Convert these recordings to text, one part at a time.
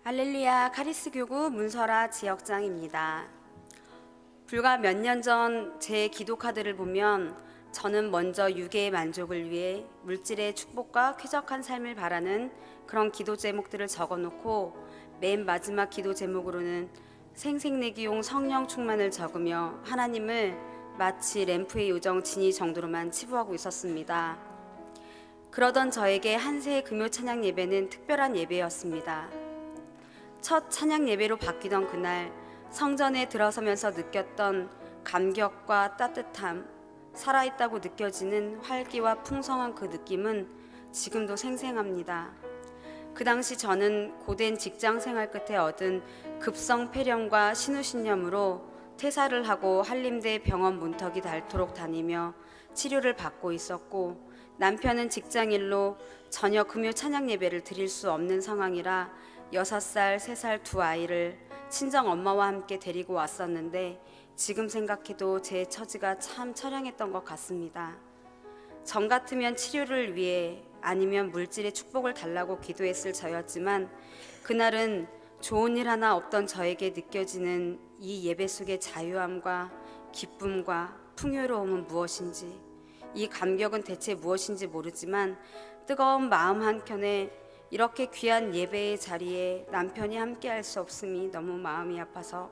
할렐루야, 카리스교구 문설아 지역장입니다. 불과 몇 년 전 제 기도 카드를 보면 저는 먼저 육의 만족을 위해 물질의 축복과 쾌적한 삶을 바라는 그런 기도 제목들을 적어놓고 맨 마지막 기도 제목으로는 생생내기용 성령 충만을 적으며 하나님을 마치 램프의 요정 지니 정도로만 치부하고 있었습니다. 그러던 저에게 한세의 금요 찬양 예배는 특별한 예배였습니다. 첫 찬양 예배로 바뀌던 그날 성전에 들어서면서 느꼈던 감격과 따뜻함, 살아있다고 느껴지는 활기와 풍성한 그 느낌은 지금도 생생합니다. 그 당시 저는 고된 직장 생활 끝에 얻은 급성 폐렴과 신우신염으로 퇴사를 하고 한림대 병원 문턱이 닳도록 다니며 치료를 받고 있었고, 남편은 직장일로 저녁 금요 찬양 예배를 드릴 수 없는 상황이라 6살, 3살 두 아이를 친정 엄마와 함께 데리고 왔었는데 지금 생각해도 제 처지가 참 처량했던 것 같습니다. 전 같으면 치료를 위해 아니면 물질의 축복을 달라고 기도했을 저였지만 그날은 좋은 일 하나 없던 저에게 느껴지는 이 예배 속의 자유함과 기쁨과 풍요로움은 무엇인지, 이 감격은 대체 무엇인지 모르지만 뜨거운 마음 한켠에 이렇게 귀한 예배의 자리에 남편이 함께 할 수 없음이 너무 마음이 아파서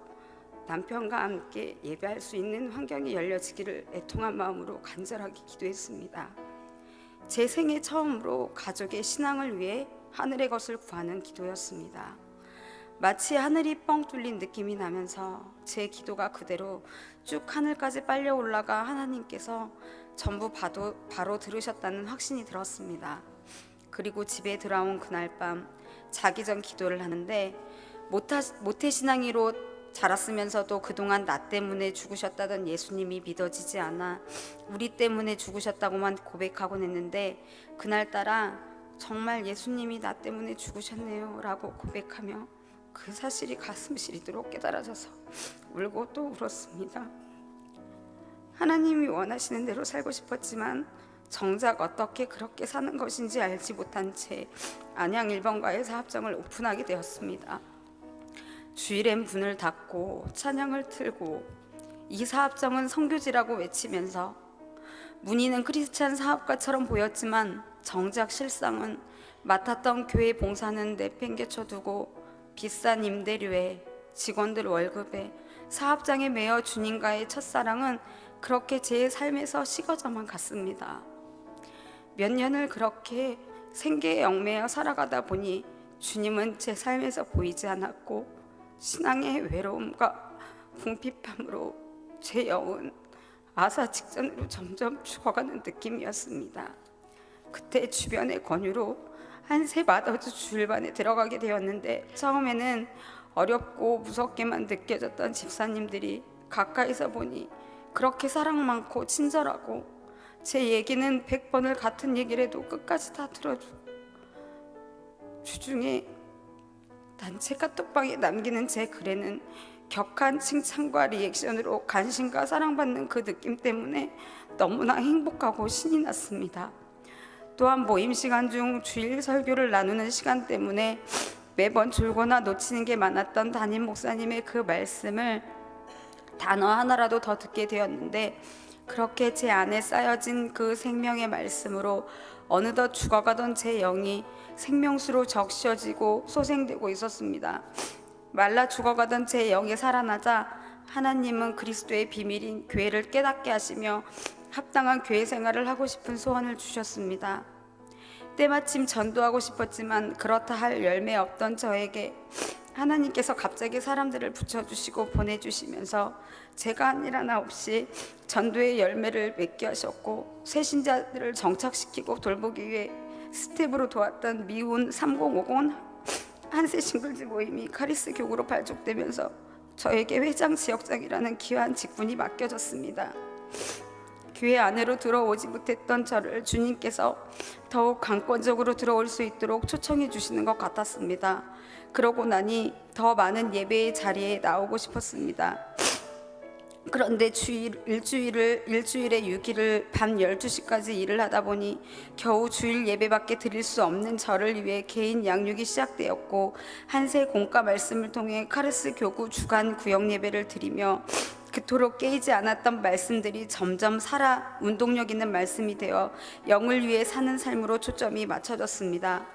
남편과 함께 예배할 수 있는 환경이 열려지기를 애통한 마음으로 간절하게 기도했습니다. 제 생애 처음으로 가족의 신앙을 위해 하늘의 것을 구하는 기도였습니다. 마치 하늘이 뻥 뚫린 느낌이 나면서 제 기도가 그대로 쭉 하늘까지 빨려 올라가 하나님께서 전부 바로 들으셨다는 확신이 들었습니다. 그리고 집에 들어온 그날 밤 자기 전 기도를 하는데 모태신앙이로 자랐으면서도 그동안 나 때문에 죽으셨다던 예수님이 믿어지지 않아 우리 때문에 죽으셨다고만 고백하곤 했는데, 그날따라 정말 예수님이 나 때문에 죽으셨네요 라고 고백하며 그 사실이 가슴 시리도록 깨달아져서 울고 또 울었습니다. 하나님이 원하시는 대로 살고 싶었지만 정작 어떻게 그렇게 사는 것인지 알지 못한 채 안양 1번가의 사업장을 오픈하게 되었습니다. 주일엔 문을 닫고 찬양을 틀고 이 사업장은 선교지라고 외치면서 문의는 크리스찬 사업가처럼 보였지만 정작 실상은 맡았던 교회 봉사는 내팽개쳐 두고 비싼 임대료에 직원들 월급에 사업장에 매여 주님과의 첫사랑은 그렇게 제 삶에서 식어져만 갔습니다. 몇 년을 그렇게 생계에 얽매여 살아가다 보니 주님은 제 삶에서 보이지 않았고 신앙의 외로움과 궁핍함으로 제 영은 아사 직전으로 점점 죽어가는 느낌이었습니다. 그때 주변의 권유로 한세 마더주 주일반에 들어가게 되었는데 처음에는 어렵고 무섭게만 느껴졌던 집사님들이 가까이서 보니 그렇게 사랑 많고 친절하고 제 얘기는 100번을 같은 얘기를 해도 끝까지 다 들어주고 주중에 단체 카톡방에 남기는 제 글에는 격한 칭찬과 리액션으로 관심과 사랑받는 그 느낌 때문에 너무나 행복하고 신이 났습니다. 또한 모임 시간 중 주일 설교를 나누는 시간 때문에 매번 졸거나 놓치는 게 많았던 담임 목사님의 그 말씀을 단어 하나라도 더 듣게 되었는데, 그렇게 제 안에 쌓여진 그 생명의 말씀으로 어느덧 죽어가던 제 영이 생명수로 적셔지고 소생되고 있었습니다. 말라 죽어가던 제 영이 살아나자 하나님은 그리스도의 비밀인 교회를 깨닫게 하시며 합당한 교회 생활을 하고 싶은 소원을 주셨습니다. 때마침 전도하고 싶었지만 그렇다 할 열매 없던 저에게 하나님께서 갑자기 사람들을 붙여주시고 보내주시면서 제가 한 일 하나 없이 전도의 열매를 맺게 하셨고, 새신자들을 정착시키고 돌보기 위해 스텝으로 도왔던 미운 3050 한세 싱글즈 모임이 카리스 교구로 발족되면서 저에게 회장 지역장이라는 귀한 직분이 맡겨졌습니다. 교회 안으로 들어오지 못했던 저를 주님께서 더욱 강권적으로 들어올 수 있도록 초청해 주시는 것 같았습니다. 그러고 나니 더 많은 예배의 자리에 나오고 싶었습니다. 그런데 일주일에 6일을 밤 12시까지 일을 하다 보니 겨우 주일 예배밖에 드릴 수 없는 저를 위해 개인 양육이 시작되었고, 한세 공과 말씀을 통해 카르스 교구 주간 구역 예배를 드리며 그토록 깨이지 않았던 말씀들이 점점 살아 운동력 있는 말씀이 되어 영을 위해 사는 삶으로 초점이 맞춰졌습니다.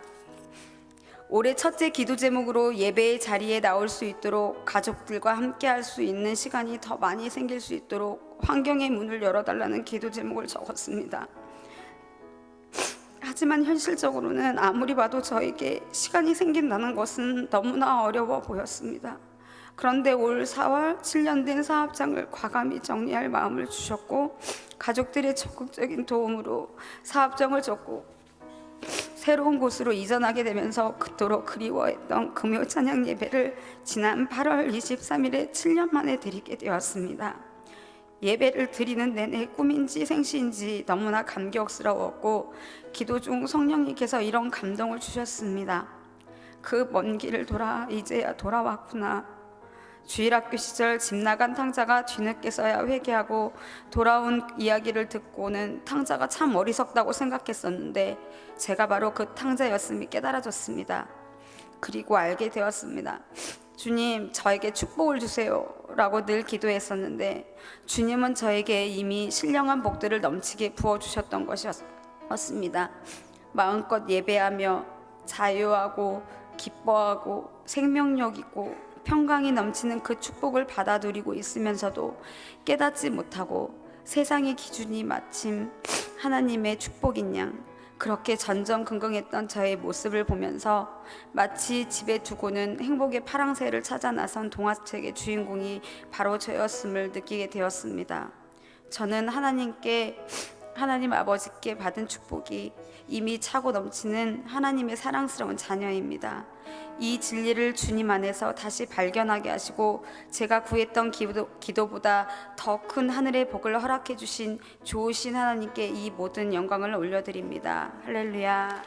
올해 첫째 기도 제목으로 예배의 자리에 나올 수 있도록, 가족들과 함께 할 수 있는 시간이 더 많이 생길 수 있도록 환경의 문을 열어달라는 기도 제목을 적었습니다. 하지만 현실적으로는 아무리 봐도 저에게 시간이 생긴다는 것은 너무나 어려워 보였습니다. 그런데 올 4월 7년 된 사업장을 과감히 정리할 마음을 주셨고, 가족들의 적극적인 도움으로 사업장을 접고 새로운 곳으로 이전하게 되면서 그토록 그리워했던 금요 찬양 예배를 지난 8월 23일에 7년 만에 드리게 되었습니다. 예배를 드리는 내내 꿈인지 생시인지 너무나 감격스러웠고, 기도 중 성령님께서 이런 감동을 주셨습니다. 그 먼 길을 돌아 이제야 돌아왔구나. 주일학교 시절 집 나간 탕자가 뒤늦게서야 회개하고 돌아온 이야기를 듣고는 탕자가 참 어리석다고 생각했었는데, 제가 바로 그 탕자였음이 깨달아졌습니다. 그리고 알게 되었습니다. 주님, 저에게 축복을 주세요 라고 늘 기도했었는데, 주님은 저에게 이미 신령한 복들을 넘치게 부어주셨던 것이었습니다. 마음껏 예배하며 자유하고 기뻐하고 생명력 있고 평강이 넘치는 그 축복을 받아 누리고 있으면서도 깨닫지 못하고 세상의 기준이 마침 하나님의 축복인 양 그렇게 전전긍긍했던 저의 모습을 보면서 마치 집에 두고는 행복의 파랑새를 찾아 나선 동화책의 주인공이 바로 저였음을 느끼게 되었습니다. 저는 하나님 아버지께 받은 축복이 이미 차고 넘치는 하나님의 사랑스러운 자녀입니다. 이 진리를 주님 안에서 다시 발견하게 하시고, 제가 구했던 기도보다 더 큰 하늘의 복을 허락해 주신 좋으신 하나님께 이 모든 영광을 올려드립니다. 할렐루야.